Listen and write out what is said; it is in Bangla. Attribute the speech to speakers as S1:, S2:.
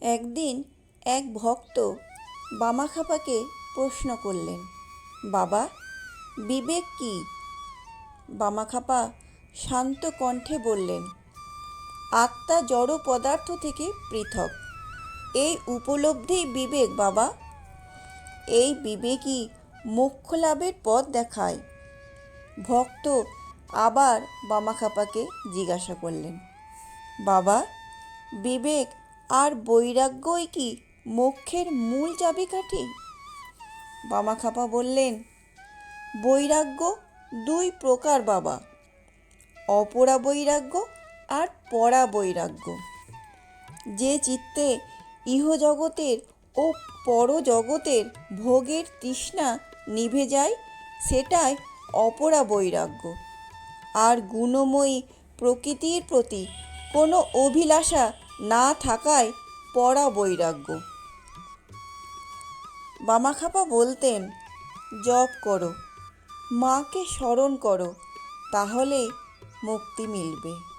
S1: একদিন এক ভক্ত বামাখ্যাপাকে প্রশ্ন করলেন, বাবা, বিবেক কি? বামাখ্যাপা শান্ত কণ্ঠে বললেন, আত্মা জড় পদার্থ থেকে পৃথক, এই উপলব্ধিই বিবেক বাবা। এই বিবেকই মোক্ষ লাভের পথ দেখায়। ভক্ত আবার বামাখ্যাপাকে জিজ্ঞাসা করলেন, বাবা, বিবেক আর বৈরাগ্যই কি মোক্ষের মূল চাবিকাঠি? বামাখ্যাপা বললেন, বৈরাগ্য দুই প্রকার বাবা, অপরা বৈরাগ্য আর পরা বৈরাগ্য। যে চিত্তে ইহজগতের ও পরজগতের ভোগের তৃষ্ণা নিভে যায়, সেটাই অপরা বৈরাগ্য। আর গুণময়ী প্রকৃতির প্রতি কোনো অভিলাষা না থাকায় পরা বৈরাগ্য। বামাখ্যাপা বলতেন, জপ করো, মাকে স্মরণ করো, তাহলেই মুক্তি মিলবে।